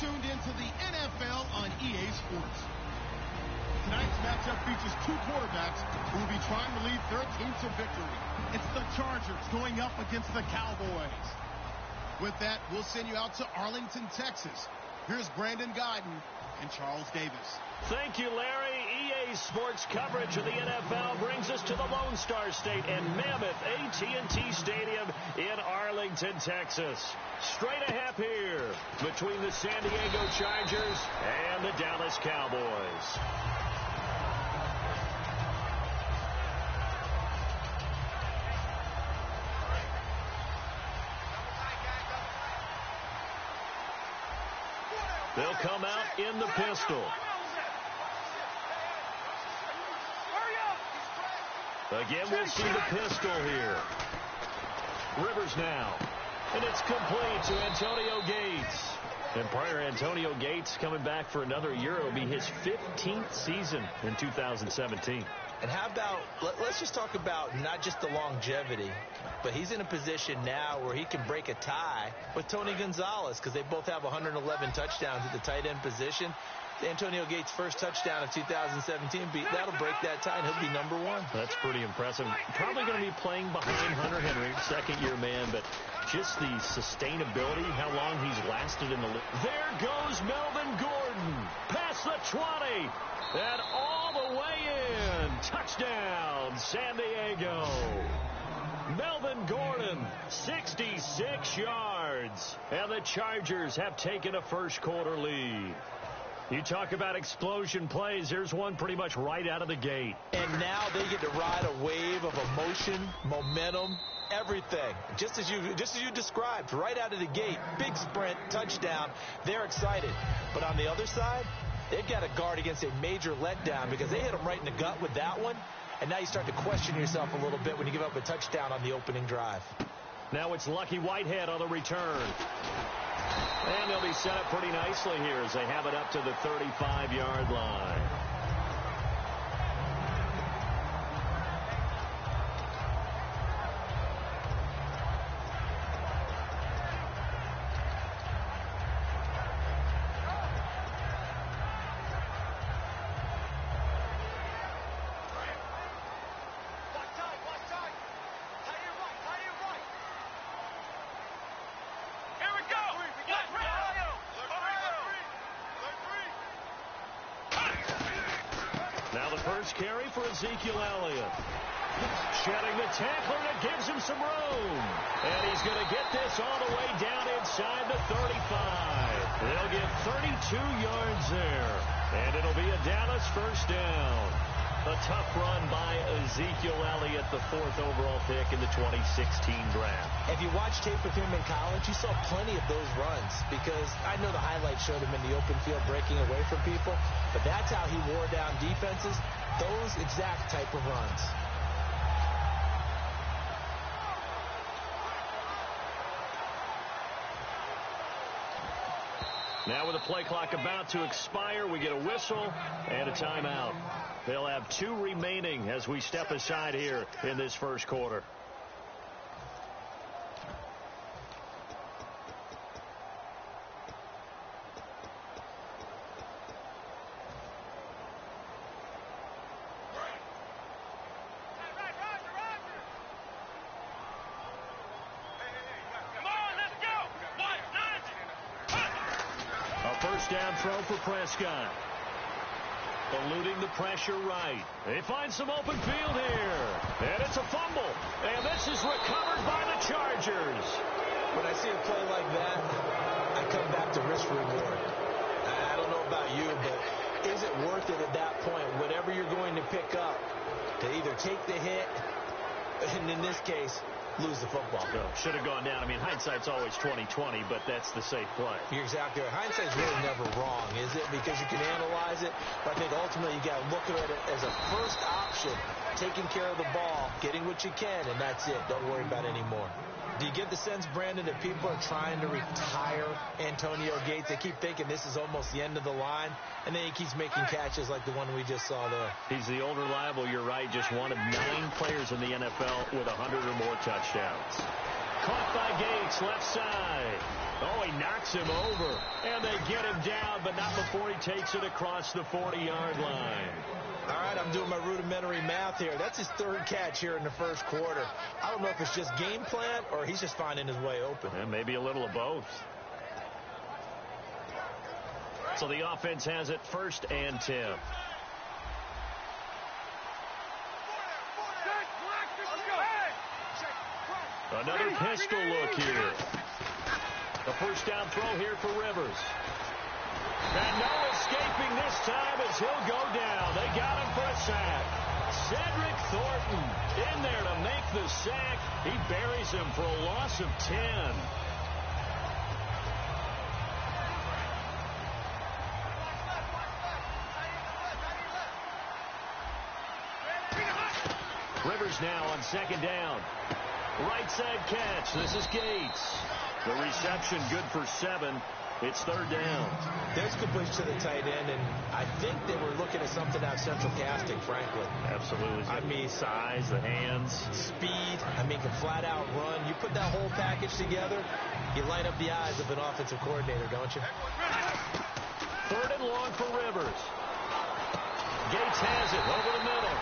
tuned into the NFL on EA Sports. Tonight's matchup features two quarterbacks who will be trying to lead their team to victory. It's the Chargers going up against the Cowboys. With that, we'll send you out to Arlington, Texas. Here's Brandon Guyton and Charles Davis. Thank you, Larry. EA Sports coverage of the NFL brings us to the Lone Star State and Mammoth AT&T Stadium in Arlington, Texas. Straight ahead here between the San Diego Chargers and the Dallas Cowboys. They'll come out in the pistol. Again, we'll see the pistol here. Rivers now. And it's complete to Antonio Gates. And prior, Antonio Gates coming back for another year. It'll be his 15th season in 2017. And how about, let's just talk about not just the longevity, but he's in a position now where he can break a tie with Tony Gonzalez because they both have 111 touchdowns at the tight end position. Antonio Gates' first touchdown of 2017, that'll break that tie, and he'll be number one. That's pretty impressive. Probably going to be playing behind Hunter Henry, second-year man, but just the sustainability, how long he's lasted in the league. There goes Melvin Gordon, past the 20, and all the way in. Touchdown, San Diego. Melvin Gordon, 66 yards, and the Chargers have taken a first-quarter lead. You talk about explosion plays. Here's one pretty much right out of the gate. And now they get to ride a wave of emotion, momentum, everything. Just as you described, right out of the gate, big sprint, touchdown. They're excited. But on the other side, they've got to guard against a major letdown because they hit them right in the gut with that one. And now you start to question yourself a little bit when you give up a touchdown on the opening drive. Now it's Lucky Whitehead on the return. And they'll be set up pretty nicely here as they have it up to the 35-yard line. First carry for Ezekiel Elliott. Shedding the tackler, and it gives him some room. And he's going to get this all the way down inside the 35. They'll get 32 yards there. And it'll be a Dallas first down. A tough run by Ezekiel Elliott, the 4th overall pick in the 2016 draft. If you watch tape of him in college, you saw plenty of those runs because I know the highlights showed him in the open field breaking away from people, but that's how he wore down defenses, those exact type of runs. Now with the play clock about to expire, we get a whistle and a timeout. They'll have 2 remaining as we step aside here in this first quarter. Down throw for Prescott. Eluding the pressure right. They find some open field here. And it's a fumble. And this is recovered by the Chargers. When I see a play like that, I come back to risk reward. I don't know about you, but is it worth it at that point, whatever you're going to pick up, to either take the hit, and in this case, lose the football? Should have gone down. I mean, hindsight's always 20/20, but that's the safe play. You're exactly right. Hindsight's really never wrong, is it? Because you can analyze it, but I think ultimately you got to look at it as a first option, taking care of the ball, getting what you can, and that's it. Don't worry about any more. Do you get the sense, Brandon, that people are trying to retire Antonio Gates? They keep thinking this is almost the end of the line, and then he keeps making catches like the one we just saw there. He's the old reliable, you're right, just one of 9 players in the NFL with 100 or more touchdowns. Caught by Gates, left side. Oh, he knocks him over. And they get him down, but not before he takes it across the 40-yard line. All right, I'm doing my rudimentary math here. That's his third catch here in the first quarter. I don't know if it's just game plan or he's just finding his way open. And maybe a little of both. So the offense has it 1st and 10. Another pistol look here. The first down throw here for Rivers. And no escaping this time as he'll go down. They got him for a sack. Cedric Thornton in there to make the sack. He buries him for a loss of 10. Rivers now on 2nd down. Right side catch. This is Gates. The reception good for 7. It's 3rd down. There's completion to the tight end, and I think they were looking at something out of central casting, frankly. Absolutely. I mean, size, the hands. Speed. I mean, can flat out run. You put that whole package together, you light up the eyes of an offensive coordinator, don't you? 3rd and long for Rivers. Gates has it over the middle.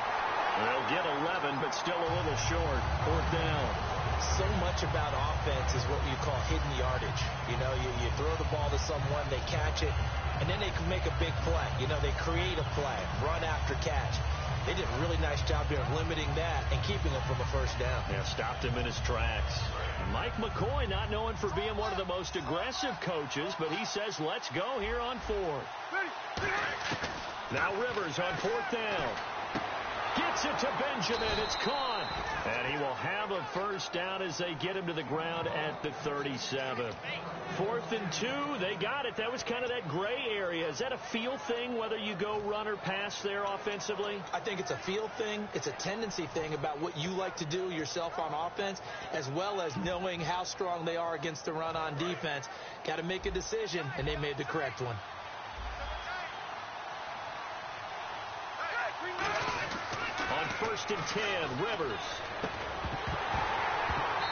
They'll get 11, but still a little short. 4th down. So much about offense is what you call hidden yardage. You know, you throw the ball to someone, they catch it, and then they can make a big play. You know, they create a play, run after catch. They did a really nice job here of limiting that and keeping him from a 1st down. Yeah, stopped him in his tracks. Mike McCoy not known for being one of the most aggressive coaches, but he says, let's go here on 4th. Now Rivers on 4th down. Gets it to Benjamin. It's caught. And he will have a 1st down as they get him to the ground at the 37. 4th and 2. They got it. That was kind of that gray area. Is that a feel thing, whether you go run or pass there offensively? I think it's a feel thing. It's a tendency thing about what you like to do yourself on offense, as well as knowing how strong they are against the run on defense. Got to make a decision, and they made the correct one. On 1st and 10, Rivers.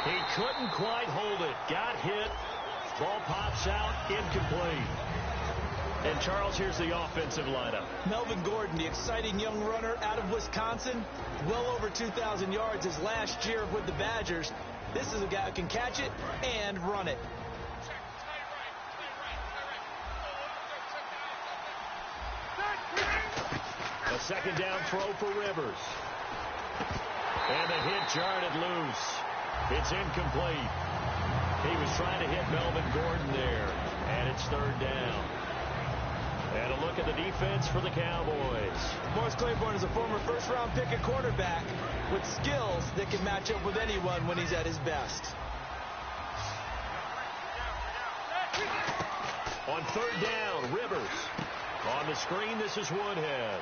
He couldn't quite hold it. Got hit. Ball pops out. Incomplete. And, Charles, here's the offensive lineup. Melvin Gordon, the exciting young runner out of Wisconsin. Well over 2,000 yards his last year with the Badgers. This is a guy who can catch it and run it. A 2nd down throw for Rivers. And the hit jarred it loose. It's incomplete. He was trying to hit Melvin Gordon there. And it's 3rd down. And a look at the defense for the Cowboys. Morris Claiborne is a former 1st-round pick at quarterback with skills that can match up with anyone when he's at his best. On 3rd down, Rivers. On the screen, this is Woodhead.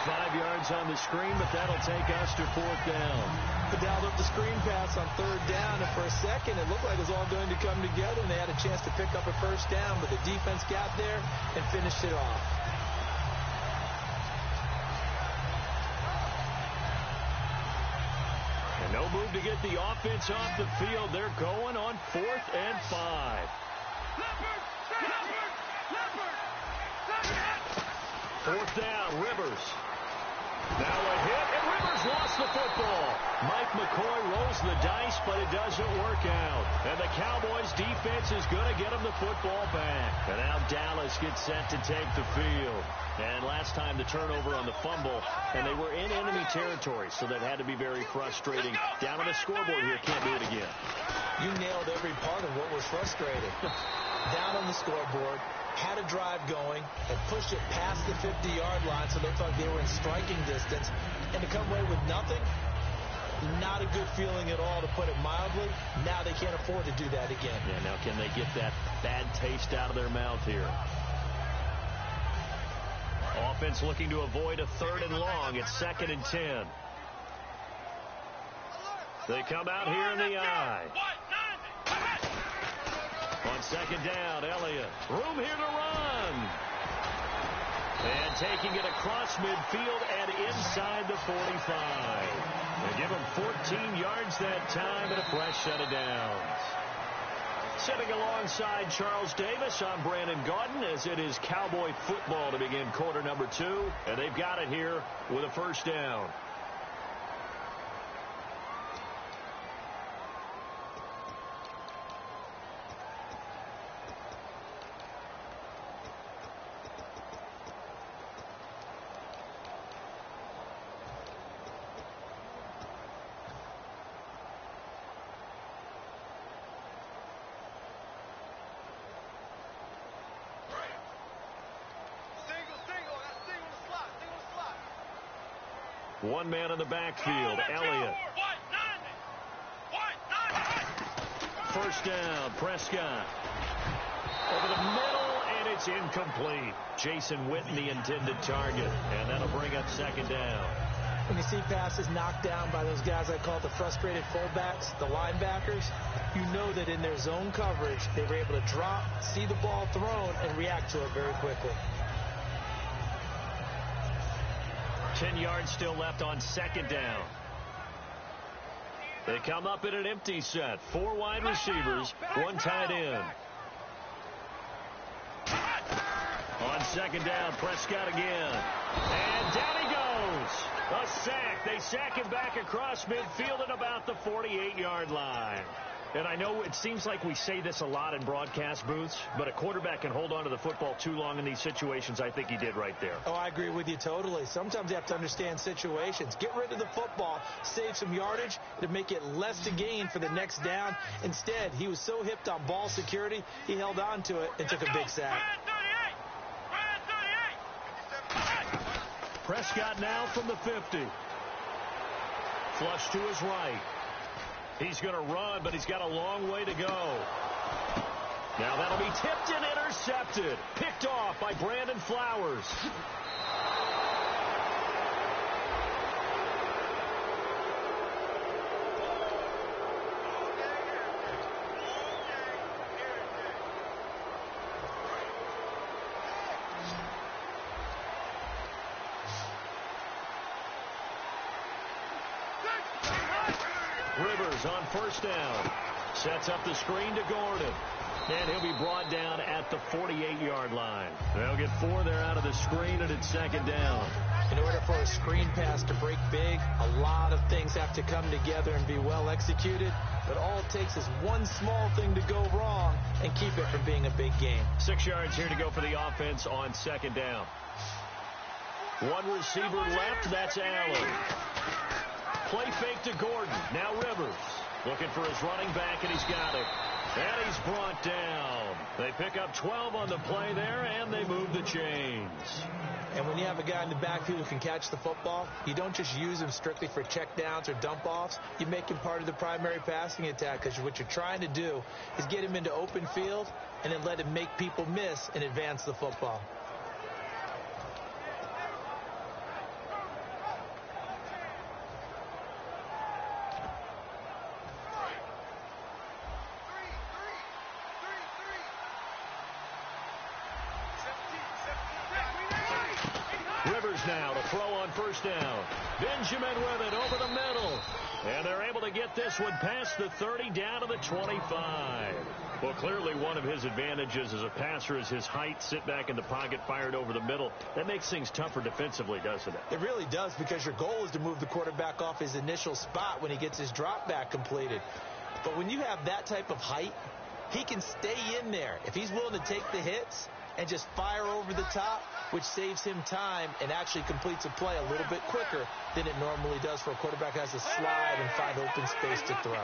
5 yards on the screen, but that'll take us to 4th down. They dialed up the screen pass on 3rd down, and for a second, it looked like it was all going to come together, and they had a chance to pick up a 1st down, but the defense got there and finished it off. And no move to get the offense off the field. They're going on 4th and 5. 4th down, Rivers. Now a hit, and Rivers lost the football. Mike McCoy rolls the dice, but it doesn't work out. And the Cowboys' defense is going to get him the football back. And now Dallas gets set to take the field. And last time the turnover on the fumble, and they were in enemy territory, so that had to be very frustrating. Down on the scoreboard here, can't do it again. You nailed every part of what was frustrating. Down on the scoreboard, had a drive going, and pushed it past the 50-yard line, so they thought they were in striking distance. And to come away with nothing, not a good feeling at all, to put it mildly. Now they can't afford to do that again. Yeah, now can they get that bad taste out of their mouth here? Offense looking to avoid a 3rd and long. It's 2nd and 10. They come out here in the I. On 2nd down, Elliott. Room here to run. And taking it across midfield and inside the 45. They give him 14 yards that time and a fresh set of downs. Sitting alongside Charles Davis, I'm Brandon Gaudin as it is Cowboy football to begin quarter number 2. And they've got it here with a first down. One man in the backfield, Elliott. First down, Prescott. Over the middle, and it's incomplete. Jason Witten, the intended target, and that'll bring up second down. When you see passes knocked down by those guys I call the frustrated fullbacks, the linebackers, you know that in their zone coverage, they were able to drop, see the ball thrown, and react to it very quickly. 10 yards still left on second down. They come up in an empty set. 4 wide receivers, 1 tight end. On second down, Prescott again. And down he goes. A sack. They sack him back across midfield at about the 48-yard line. And I know it seems like we say this a lot in broadcast booths, but a quarterback can hold on to the football too long in these situations. I think he did right there. Oh, I agree with you totally. Sometimes you have to understand situations. Get rid of the football, save some yardage to make it less to gain for the next down. Instead, he was so hipped on ball security, he held on to it and took a big sack. Prescott now from the 50. Flush to his right. He's going to run, but he's got a long way to go. Now that'll be tipped and intercepted. Picked off by Brandon Flowers. Rivers on first down. Sets up the screen to Gordon. And he'll be brought down at the 48-yard line. They'll get 4 there out of the screen, and it's second down. In order for a screen pass to break big, a lot of things have to come together and be well executed. But all it takes is one small thing to go wrong and keep it from being a big game. 6 yards here to go for the offense on second down. 1 receiver left. That's Allen. Play fake to Gordon. Now Rivers looking for his running back, and he's got it. And he's brought down. They pick up 12 on the play there, and they move the chains. And when you have a guy in the backfield who can catch the football, you don't just use him strictly for checkdowns or dump-offs. You make him part of the primary passing attack, because what you're trying to do is get him into open field and then let him make people miss and advance the football. Now to throw on first down. Benjamin with it over the middle. And they're able to get this one past the 30 down to the 25. Well, clearly one of his advantages as a passer is his height. Sit back in the pocket, fired over the middle. That makes things tougher defensively, doesn't it? It really does, because your goal is to move the quarterback off his initial spot when he gets his drop back completed. But when you have that type of height, he can stay in there. If he's willing to take the hits and just fire over the top, which saves him time and actually completes a play a little bit quicker than it normally does for a quarterback who has to slide and find open space to throw.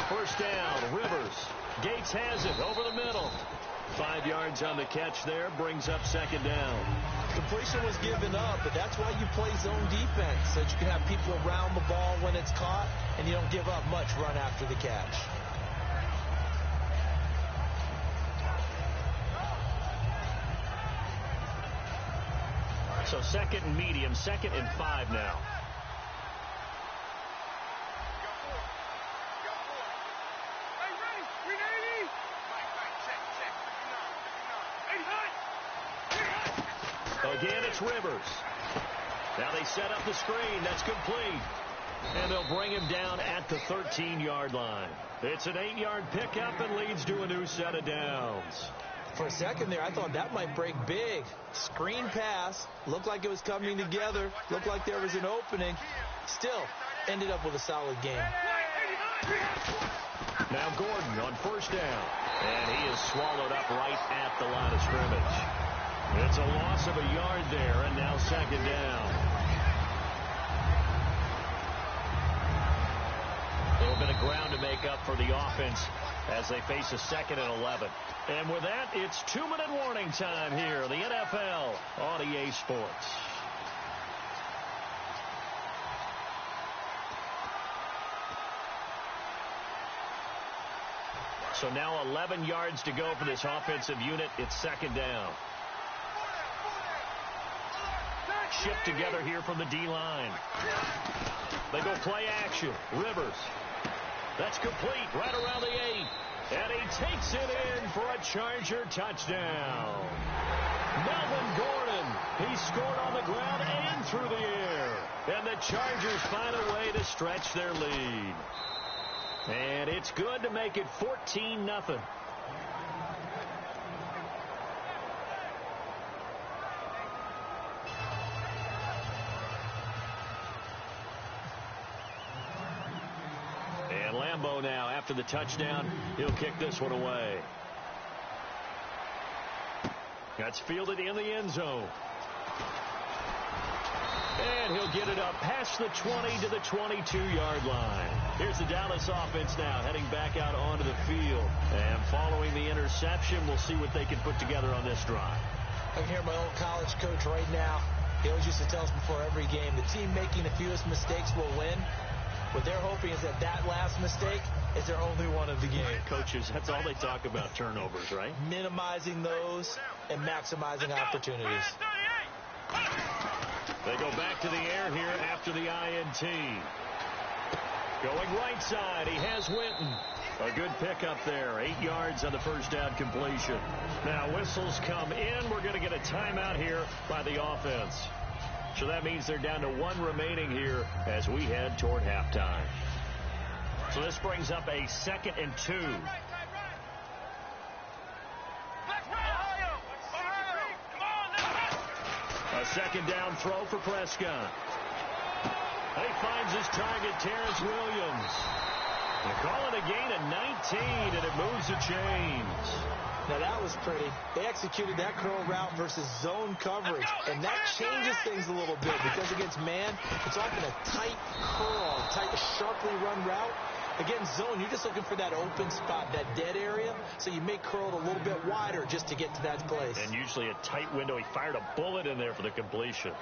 First down, Rivers. Gates has it over the middle. 5 yards on the catch there, brings up second down. Completion was given up, but that's why you play zone defense, so that you can have people around the ball when it's caught, and you don't give up much run after the catch. So second and medium, 2nd and 5 now. Again, it's Rivers. Now they set up the screen. That's complete. And they'll bring him down at the 13-yard line. It's an 8-yard pickup and leads to a new set of downs. For a second there, I thought that might break big. Screen pass. Looked like it was coming together. Looked like there was an opening. Still, ended up with a solid game. Now Gordon on first down. And he is swallowed up right at the line of scrimmage. It's a loss of a yard there, and now second down. A little bit of ground to make up for the offense as they face a 2nd and 11. And with that, it's 2-minute warning time here, the NFL on EA Sports. So now 11 yards to go for this offensive unit. It's second down. Shift together here from the D-line. They go play action. Rivers. That's complete right around the 8. And he takes it in for a Charger touchdown. Melvin Gordon. He scored on the ground and through the air. And the Chargers find a way to stretch their lead. And it's good to make it 14-0. And Lambeau now, after the touchdown, he'll kick this one away. That's fielded in the end zone. And he'll get it up past the 20 to the 22-yard line. Here's the Dallas offense now heading back out onto the field. And following the interception, we'll see what they can put together on this drive. I can hear my old college coach right now. He always used to tell us before every game, the team making the fewest mistakes will win. What they're hoping is that last mistake is their only one of the game. Coaches, that's all they talk about, turnovers, right? Minimizing those and maximizing opportunities. They go back to the air here after the INT. Going right side, he has Winton. A good pickup there, 8 yards on the first down completion. Now whistles come in. We're going to get a timeout here by the offense. So that means they're down to 1 remaining here as we head toward halftime. So this brings up a 2nd and 2. A second down throw for Prescott. He finds his target, Terrence Williams. They call it a gain of 19, and it moves the chains. Now that was pretty. They executed that curl route versus zone coverage, and that changes things a little bit because against man, it's often a tight curl, tight, sharply run route. Against zone, you're just looking for that open spot, that dead area, so you may curl it a little bit wider just to get to that place. And usually a tight window. He fired a bullet in there for the completion.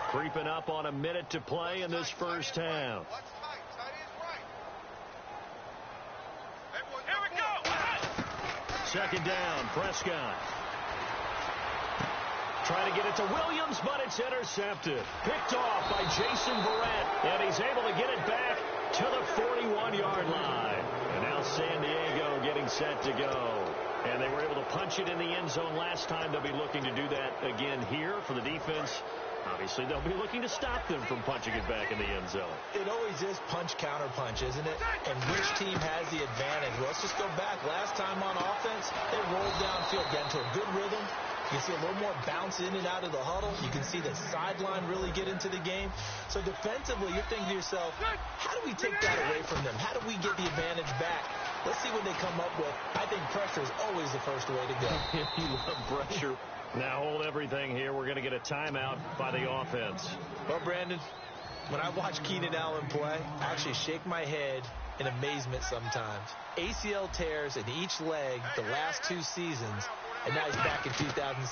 Creeping up on a minute to play in this first half. Second down, Prescott. Trying to get it to Williams, but it's intercepted. Picked off by Jason Verrett, and he's able to get it back to the 41-yard line. And now San Diego getting set to go. And they were able to punch it in the end zone last time. They'll be looking to do that again here for the defense. Obviously, they'll be looking to stop them from punching it back in the end zone. It always is punch-counter-punch, isn't it? And which team has the advantage? Well, let's just go back. Last time on offense, they rolled downfield, got into a good rhythm. You can see a little more bounce in and out of the huddle. You can see the sideline really get into the game. So defensively, you're thinking to yourself, how do we take that away from them? How do we get the advantage back? Let's see what they come up with. I think pressure is always the first way to go. You love pressure. Now hold everything here. We're going to get a timeout by the offense. Well, Brandon, when I watch Keenan Allen play, I actually shake my head in amazement sometimes. ACL tears in each leg the last 2 seasons, and now he's back in 2017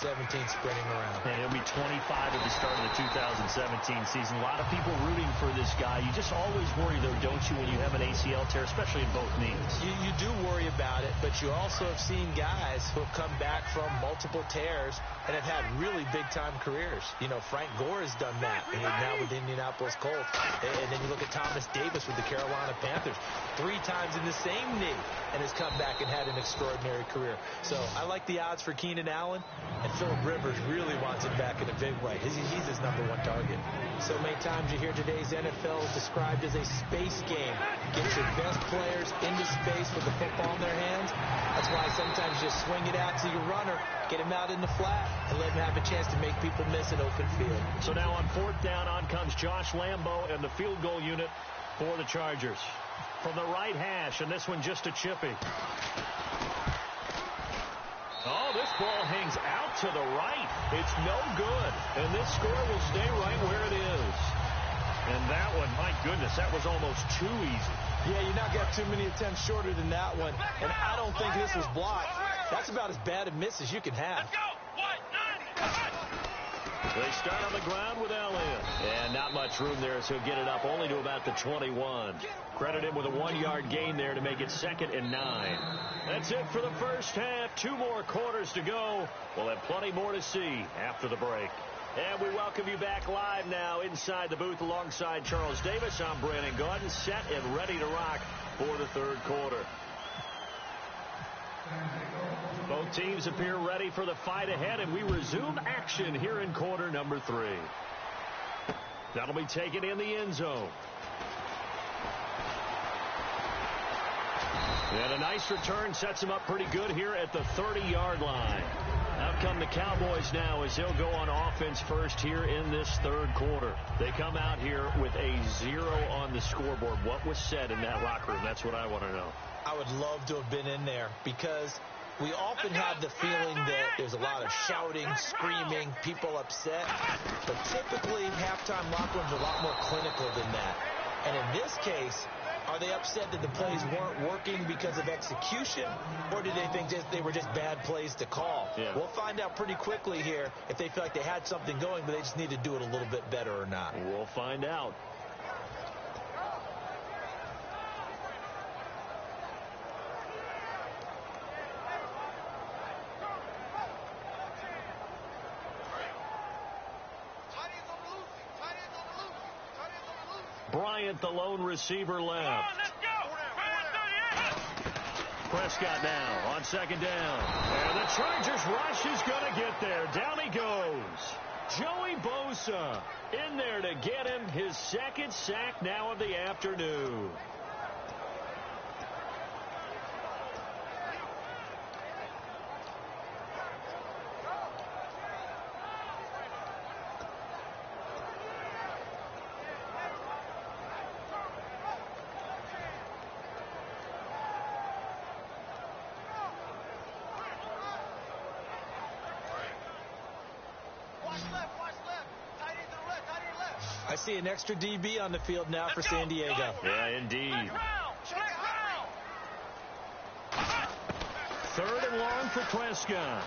sprinting around. And he'll be 25 at the start of the 2017 season. A lot of people rooting for this guy. You just always worry, though, don't you, when you have an ACL tear, especially in both knees? You do worry about it, but you also have seen guys who have come back from multiple tears and have had really big-time careers. You know, Frank Gore has done that, and now with the Indianapolis Colts. And then you look at Thomas Davis with the Carolina Panthers, 3 times in the same knee, and has come back and had an extraordinary career. So I like the odds for Keenan Allen, and Phillip Rivers really wants him back in a big way. He's his #1 target. So many times you hear today's NFL is described as a space game. Get your best players into space with the football in their hands. That's why sometimes you just swing it out to your runner, get him out in the flat, and let him have a chance to make people miss an open field. So now on 4th down, on comes Josh Lambo and the field goal unit for the Chargers. From the right hash, and this one just a chippy. Oh, this ball hangs out to the right. It's no good. And this score will stay right where it is. And that one, my goodness, that was almost too easy. Yeah, you're not going to have too many attempts shorter than that one. And I don't think this was blocked. That's about as bad a miss as you can have. They start on the ground with Elliott. And not much room there, so he'll get it up only to about the 21. Credit him with a 1-yard gain there to make it 2nd and 9. That's it for the first half. 2 more quarters to go. We'll have plenty more to see after the break. And we welcome you back live now inside the booth alongside Charles Davis. I'm Brandon Gaudin, set and ready to rock for the 3rd quarter. Both teams appear ready for the fight ahead, and we resume action here in quarter number 3. That'll be taken in the end zone. And a nice return sets him up pretty good here at the 30-yard line. Out come the Cowboys now as they'll go on offense first here in this 3rd quarter. They come out here with a 0 on the scoreboard. What was said in that locker room? That's what I want to know. I would love to have been in there because we often have the feeling that there's a lot of shouting, screaming, people upset. But typically, halftime locker rooms are a lot more clinical than that. And in this case, are they upset that the plays weren't working because of execution, or do they think they were just bad plays to call? Yeah. We'll find out pretty quickly here if they feel like they had something going, but they just need to do it a little bit better or not. We'll find out. Bryant, the lone receiver, left. Prescott now on 2nd down. And the Chargers rush is going to get there. Down he goes. Joey Bosa in there to get him his 2nd sack now of the afternoon. I see an extra DB on the field now for San Diego. Yeah, indeed. 3rd and long for Prescott.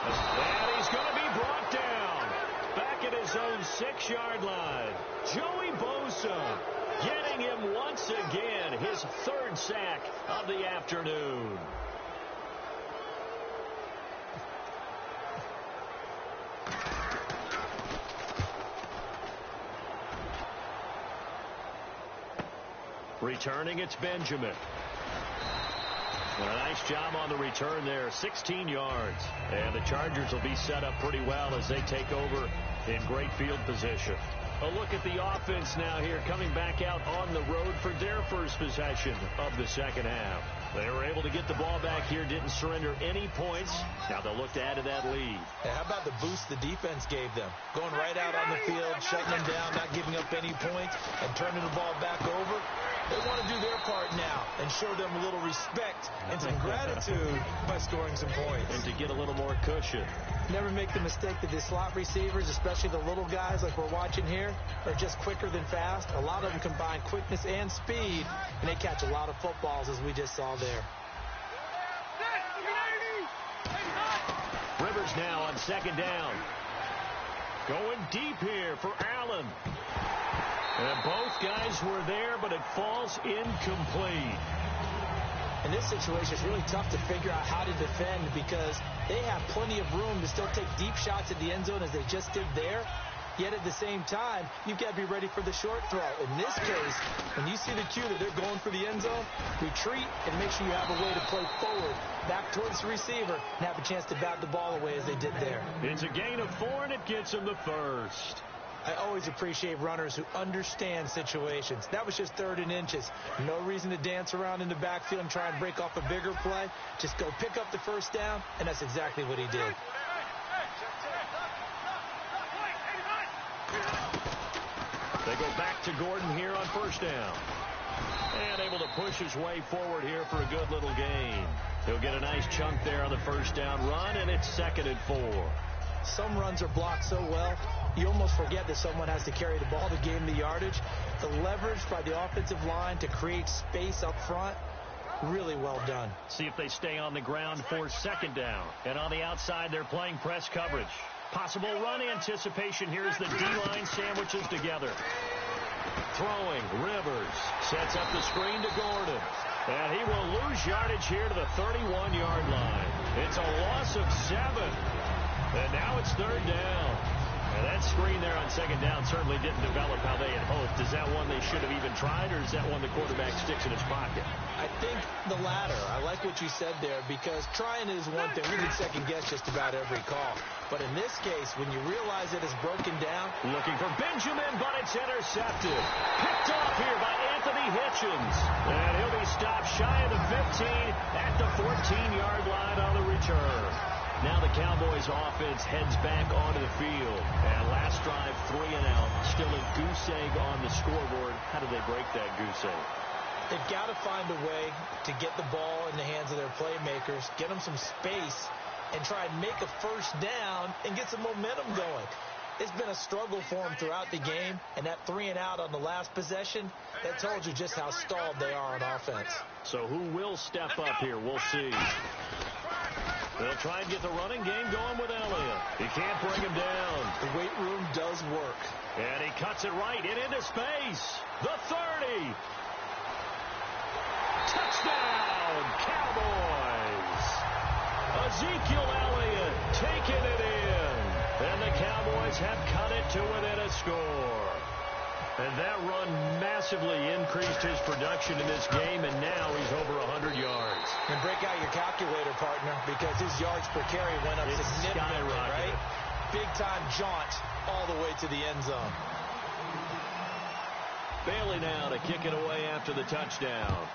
And he's going to be brought down. Back at his own 6-yard line. Joey Bosa getting him once again his 3rd sack of the afternoon. Returning, it's Benjamin. And a nice job on the return there, 16 yards. And the Chargers will be set up pretty well as they take over in great field position. A look at the offense now here, coming back out on the road for their first possession of the 2nd half. They were able to get the ball back here, didn't surrender any points. Now they'll look to add to that lead. And how about the boost the defense gave them? Going right out on the field, shutting them down, not giving up any points, and turning the ball back over. They want to do their part now and show them a little respect and some gratitude by scoring some points. And to get a little more cushion. Never make the mistake that the slot receivers, especially the little guys like we're watching here, are just quicker than fast. A lot of them combine quickness and speed, and they catch a lot of footballs, as we just saw there. Rivers now on 2nd down. Going deep here for Allen. And both guys were there, but it falls incomplete. In this situation, it's really tough to figure out how to defend because they have plenty of room to still take deep shots at the end zone as they just did there. Yet at the same time, you've got to be ready for the short throw. In this case, when you see the cue that they're going for the end zone, retreat and make sure you have a way to play forward, back towards the receiver, and have a chance to bat the ball away as they did there. It's a gain of 4, and it gets them the first. I always appreciate runners who understand situations. That was just 3rd and inches. No reason to dance around in the backfield and try and break off a bigger play. Just go pick up the first down, and that's exactly what he did. They go back to Gordon here on first down. And able to push his way forward here for a good little gain. He'll get a nice chunk there on the first down run, and it's 2nd and 4. Some runs are blocked so well, you almost forget that someone has to carry the ball to gain the yardage. The leverage by the offensive line to create space up front, really well done. See if they stay on the ground for 2nd down. And on the outside, they're playing press coverage. Possible run anticipation here as the D-line sandwiches together. Throwing, Rivers sets up the screen to Gordon. And he will lose yardage here to the 31-yard line. It's a loss of 7. And now it's 3rd down. And that screen there on 2nd down certainly didn't develop how they had hoped. Is that one they should have even tried, or is that one the quarterback sticks in his pocket? I think the latter. I like what you said there because trying is one thing. We can second guess just about every call. But in this case, when you realize it is broken down. Looking for Benjamin, but it's intercepted. Picked off here by Anthony Hitchens. And he'll be stopped shy of the 15 at the 14-yard line on the return. Now the Cowboys offense heads back onto the field. And last drive, 3 and out. Still a goose egg on the scoreboard. How do they break that goose egg? They've got to find a way to get the ball in the hands of their playmakers, get them some space, and try and make a first down and get some momentum going. It's been a struggle for them throughout the game, and that 3 and out on the last possession, that told you just how stalled they are on offense. So who will step up here? We'll see. They'll try and get the running game going with Elliott. He can't bring him down. The weight room does work. And he cuts it right and into space. The 30. Touchdown, Cowboys. Ezekiel Elliott taking it in. And the Cowboys have cut it to within a score. And that run massively increased his production in this game, and now he's over 100 yards. And break out your calculator, partner, because his yards per carry went up significantly, right? Big-time jaunt all the way to the end zone. Bailey now to kick it away after the touchdown.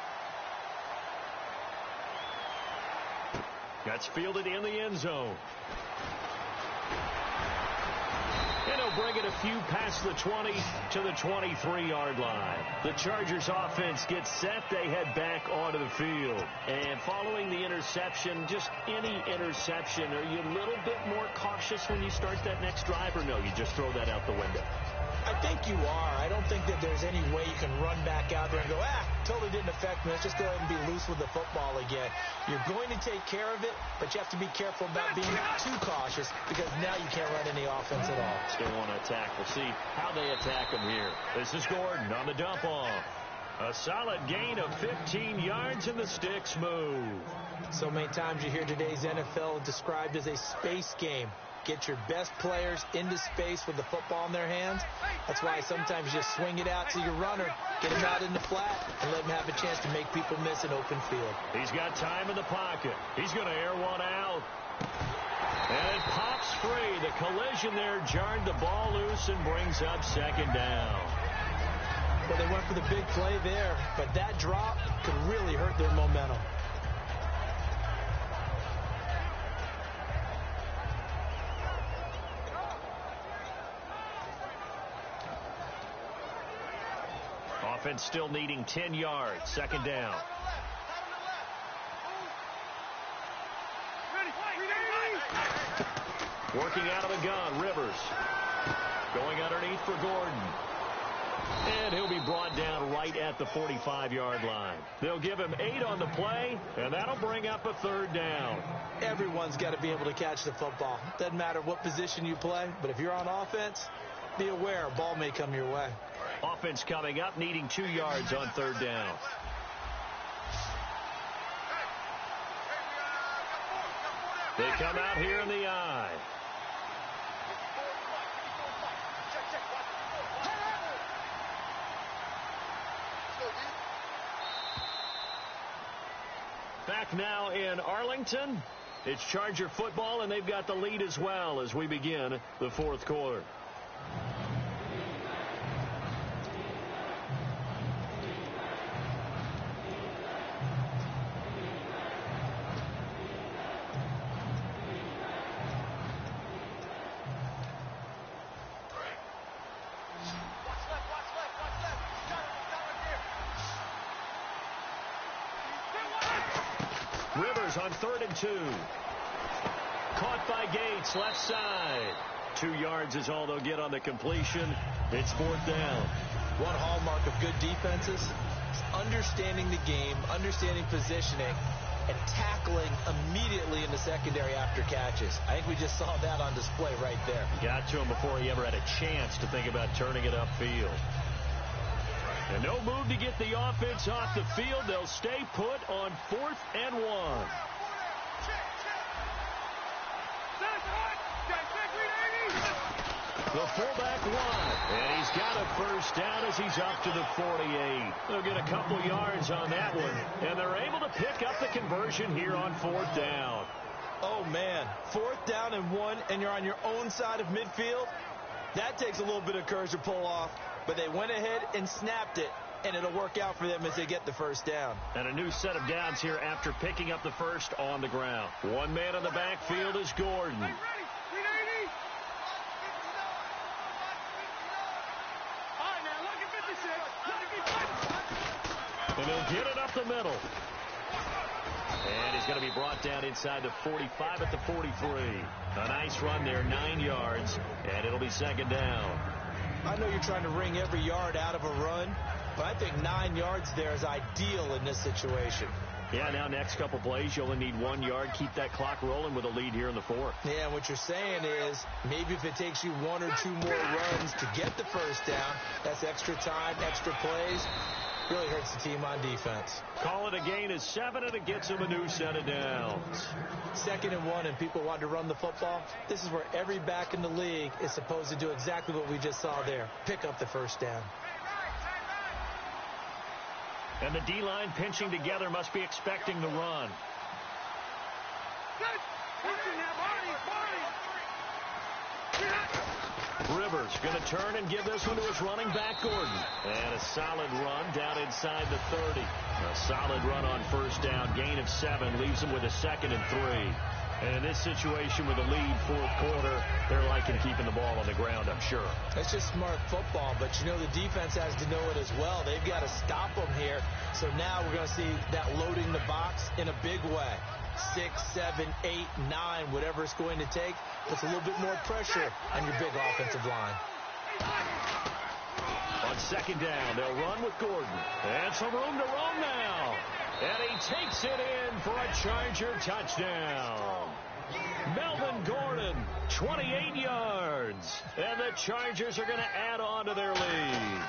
That's fielded in the end zone. And he'll bring it a few past the 20 to the 23-yard line. The Chargers offense gets set. They head back onto the field. And following the interception, just any interception, are you a little bit more cautious when you start that next drive, or no, you just throw that out the window? I think you are. I don't think that there's any way you can run back out there and go, totally didn't affect me. Let's just go ahead and be loose with the football again. You're going to take care of it, but you have to be careful about being too cautious because now you can't run any offense at all. Still want to attack. We'll see how they attack him here. This is Gordon on the dump off. A solid gain of 15 yards, and the sticks move. So many times you hear today's NFL described as a space game. Get your best players into space with the football in their hands. That's why sometimes you just swing it out to your runner, get him out in the flat, and let him have a chance to make people miss an open field. He's got time in the pocket. He's going to air one out. And it pops free. The collision there jarred the ball loose and brings up 2nd down. Well, they went for the big play there, but that drop could really hurt their momentum. Offense still needing 10 yards. 2nd down. Working out of the gun, Rivers. Going underneath for Gordon. And he'll be brought down right at the 45-yard line. They'll give him 8 on the play, and that'll bring up a 3rd down. Everyone's got to be able to catch the football. Doesn't matter what position you play, but if you're on offense, be aware a ball may come your way. Offense coming up, needing 2 yards on 3rd down. They come out here in the I. Back now in Arlington. It's Charger football, and they've got the lead as well as we begin the fourth quarter. Rivers on 3rd and 2. Caught by Gates, left side. 2 yards is all they'll get on the completion. It's 4th down. One hallmark of good defenses is understanding the game, understanding positioning, and tackling immediately in the secondary after catches. I think we just saw that on display right there. Got to him before he ever had a chance to think about turning it upfield. And no move to get the offense off the field. They'll stay put on 4th and 1. The fullback won, and he's got a first down as he's up to the 48. They'll get a couple yards on that one, and they're able to pick up the conversion here on 4th down. Oh, man. 4th down and 1, and you're on your own side of midfield. That takes a little bit of courage to pull off, but they went ahead and snapped it, and it'll work out for them as they get the first down. And a new set of downs here after picking up the first on the ground. One man in the backfield is Gordon. And he'll get it up the middle. And he's going to be brought down inside the 45 at the 43. A nice run there, 9 yards, and it'll be 2nd down. I know you're trying to wring every yard out of a run, but I think 9 yards there is ideal in this situation. Yeah, now next couple plays, you only need 1 yard. Keep that clock rolling with a lead here in the 4th. Yeah, and what you're saying is maybe if it takes you 1 or 2 more runs to get the first down, that's extra time, extra plays. Really hurts the team on defense. Call it a gain of 7, and it gets them a new set of downs. 2nd and 1, and people want to run the football. This is where every back in the league is supposed to do exactly what we just saw there. Pick up the first down. And the D-line pinching together must be expecting the run. Rivers going to turn and give this one to his running back, Gordon. And a solid run down inside the 30. A solid run on first down. Gain of 7 leaves him with a 2nd and 3. And in this situation with a lead 4th quarter, they're liking keeping the ball on the ground, I'm sure. That's just smart football, but you know the defense has to know it as well. They've got to stop them here. So now we're going to see that loading the box in a big way. 6, 7, 8, 9, whatever it's going to take, puts a little bit more pressure on your big offensive line. On 2nd down, they'll run with Gordon. And some room to roam now. And he takes it in for a Charger touchdown. Melvin Gordon, 28 yards. And the Chargers are going to add on to their lead.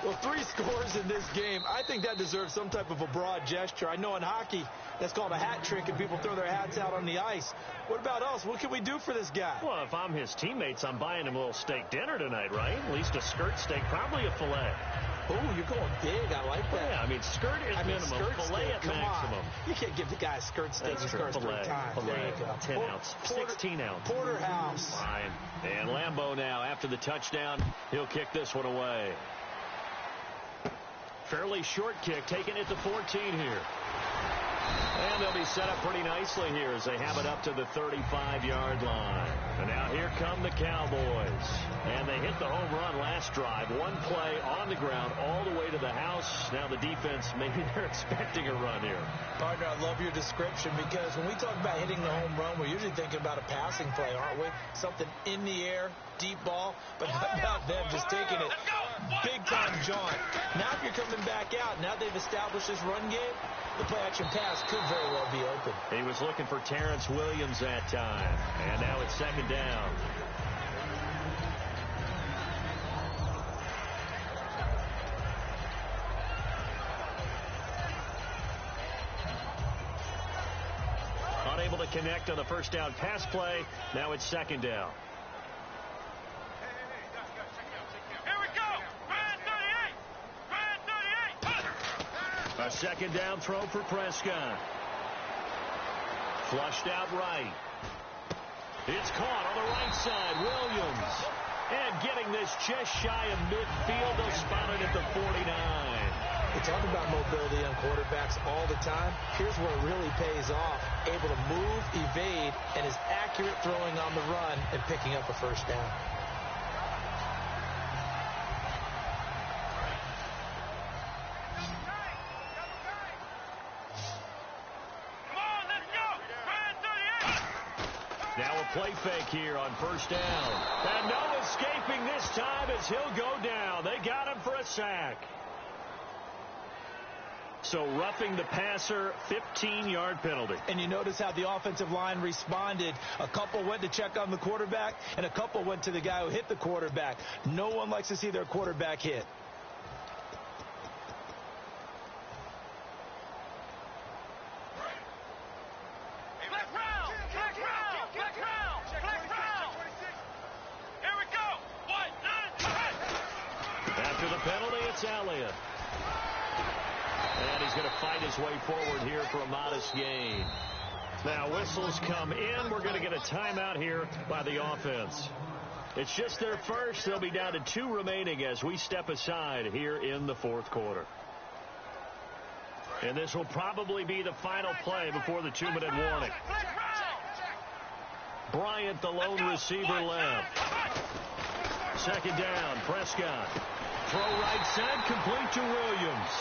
Well, 3 scores in this game. I think that deserves some type of a broad gesture. I know in hockey, that's called a hat trick, and people throw their hats out on the ice. What about us? What can we do for this guy? Well, if I'm his teammates, I'm buying him a little steak dinner tonight, right? At least a skirt steak, probably a filet. Oh, you're going big. I like that. Yeah, I mean, skirt is minimum, filet at maximum. You can't give the guy a skirt steak. That's true. Filet. 10 ounce, 16 ounce. Porterhouse. Fine. And Lambeau now, after the touchdown, he'll kick this one away. Fairly short kick, taken at the 14 here. And they'll be set up pretty nicely here as they have it up to the 35-yard line. And now here come the Cowboys. And they hit the home run last drive. 1 play on the ground all the way to the house. Now the defense, maybe they're expecting a run here. Partner, I love your description because when we talk about hitting the home run, we're usually thinking about a passing play, aren't we? Something in the air, deep ball. But how about them just taking it big-time jaunt? Now if you're coming back out, now they've established this run game, the play-action pass could very well be open. He was looking for Terrence Williams that time. And now it's 2nd down. Unable to connect on the first down pass play. Now it's second down. A second down throw for Prescott. Flushed out right. It's caught on the right side. Williams. And getting this just shy of midfield. They'll spot it at the 49. We talk about mobility on quarterbacks all the time. Here's where it really pays off. Able to move, evade, and is accurate throwing on the run and picking up a first down. Now a play fake here on first down. And no escaping this time as he'll go down. They got him for a sack. So roughing the passer, 15-yard penalty. And you notice how the offensive line responded. A couple went to check on the quarterback, and a couple went to the guy who hit the quarterback. No one likes to see their quarterback hit. After the penalty, it's Elliott. And he's going to fight his way forward here for a modest gain. Now whistles come in. We're going to get a timeout here by the offense. It's just their first. They'll be down to 2 remaining as we step aside here in the fourth quarter. And this will probably be the final play before the 2-minute warning. Bryant, the lone receiver, left. Second down, Prescott. Throw right side, complete to Williams.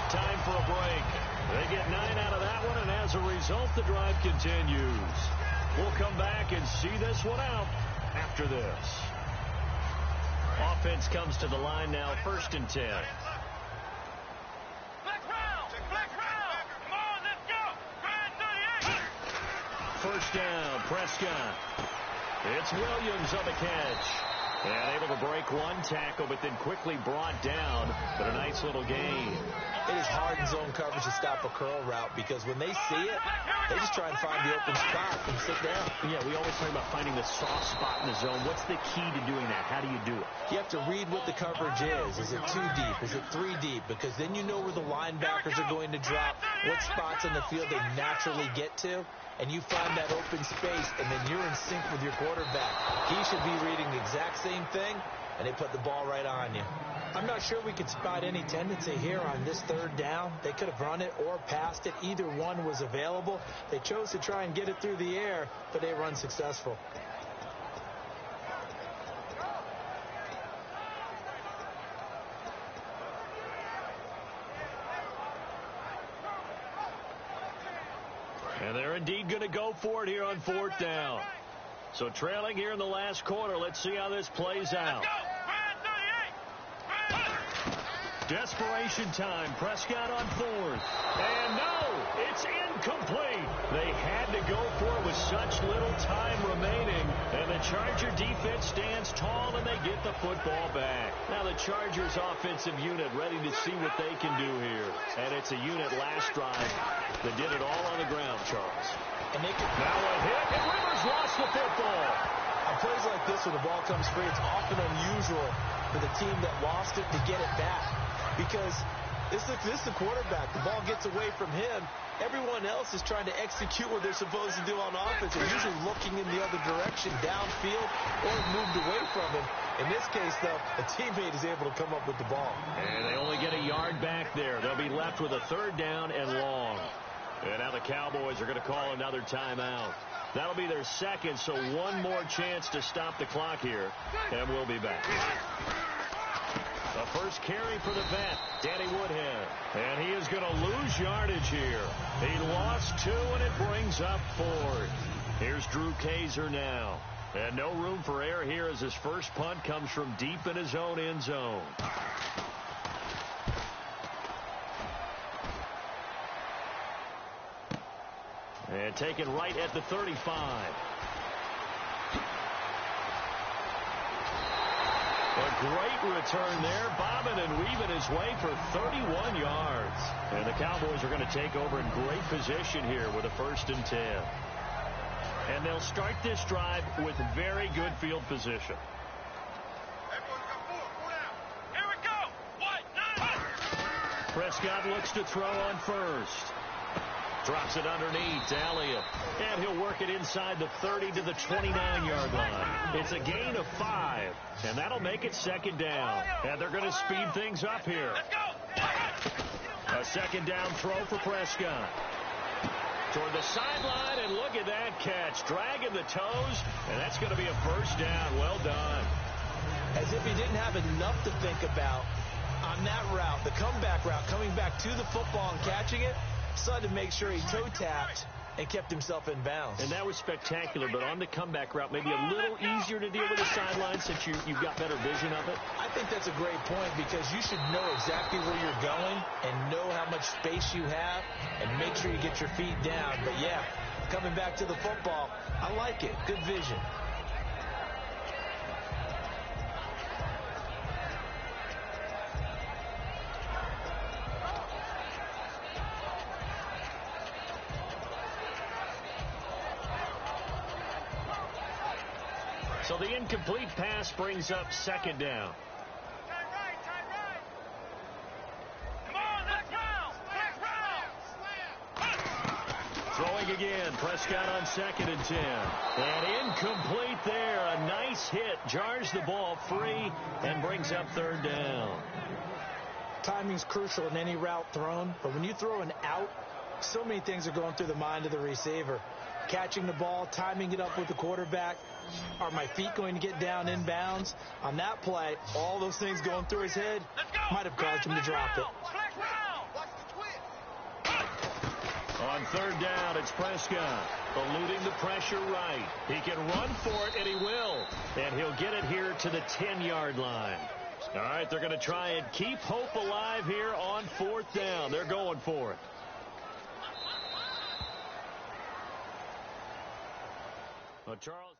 Time for a break. They get 9 out of that one, and as a result, the drive continues. We'll come back and see this one out after this. Offense comes to the line now, 1st and 10. First down, Prescott. It's Williams on the catch. And able to break one tackle, but then quickly brought down. But a nice little gain. It is hard in zone coverage to stop a curl route because when they see it, they just try and find the open spot and sit down. Yeah, we always talk about finding the soft spot in the zone. What's the key to doing that? How do you do it? You have to read what the coverage is. Is it 2 deep? Is it 3 deep? Because then you know where the linebackers are going to drop, what spots on the field they naturally get to. And you find that open space, and then you're in sync with your quarterback. He should be reading the exact same thing, and they put the ball right on you. I'm not sure we could spot any tendency here on this 3rd down. They could have run it or passed it. Either one was available. They chose to try and get it through the air, but they were unsuccessful. And they're indeed going to go for it here on 4th down. So trailing here in the last quarter. Let's see how this plays out. Desperation time. Prescott on 4th. And no, it's incomplete. They had to go for it with such little time remaining. And the Charger defense stands tall, and they get the football back. Now the Chargers offensive unit ready to see what they can do here. And it's a unit last drive that did it all on the ground, Charles. And they can... Now a hit, and Rivers lost the football. On plays like this, when the ball comes free, it's often unusual for the team that lost it to get it back. Because this is the quarterback. The ball gets away from him. Everyone else is trying to execute what they're supposed to do on offense. They're usually looking in the other direction, downfield, or moved away from him. In this case, though, a teammate is able to come up with the ball. And they only get a yard back there. They'll be left with a 3rd down and long. And now the Cowboys are going to call another timeout. That'll be their 2nd, so one more chance to stop the clock here. And we'll be back. The first carry for the vet, Danny Woodhead. And he is going to lose yardage here. He lost 2, and it brings up 4th. Here's Drew Kaiser now. And no room for error here as his first punt comes from deep in his own end zone. And taken right at the 35. A great return there, bobbing and weaving his way for 31 yards. And the Cowboys are going to take over in great position here with a 1st and 10. And they'll start this drive with very good field position. Prescott looks to throw on first. Drops it underneath. Elliott. And he'll work it inside the 30 to the 29-yard line. It's a gain of 5. And that'll make it second down. And they're going to speed things up here. A second down throw for Prescott. Toward the sideline, and look at that catch. Dragging the toes, and that's going to be a first down. Well done. As if he didn't have enough to think about on that route, the comeback route, coming back to the football and catching it, decided to make sure he toe-tapped and kept himself in bounds. And that was spectacular, but on the comeback route, maybe a little easier to deal with the sideline since you've got better vision of it. I think that's a great point because you should know exactly where you're going and know how much space you have and make sure you get your feet down. But, yeah, coming back to the football, I like it. Good vision. So the incomplete pass brings up second down. Throwing again. Prescott on 2nd and 10. And incomplete there. A nice hit. Jars the ball free and brings up 3rd down. Timing's crucial in any route thrown, but when you throw an out, so many things are going through the mind of the receiver. Catching the ball, timing it up with the quarterback. Are my feet going to get down in bounds? On that play, all those things going through his head might have caused him to drop it. On 3rd down, it's Prescott. Eluding the pressure right. He can run for it, and he will. And he'll get it here to the 10-yard line. All right, they're going to try and keep hope alive here on 4th down. They're going for it. Charles.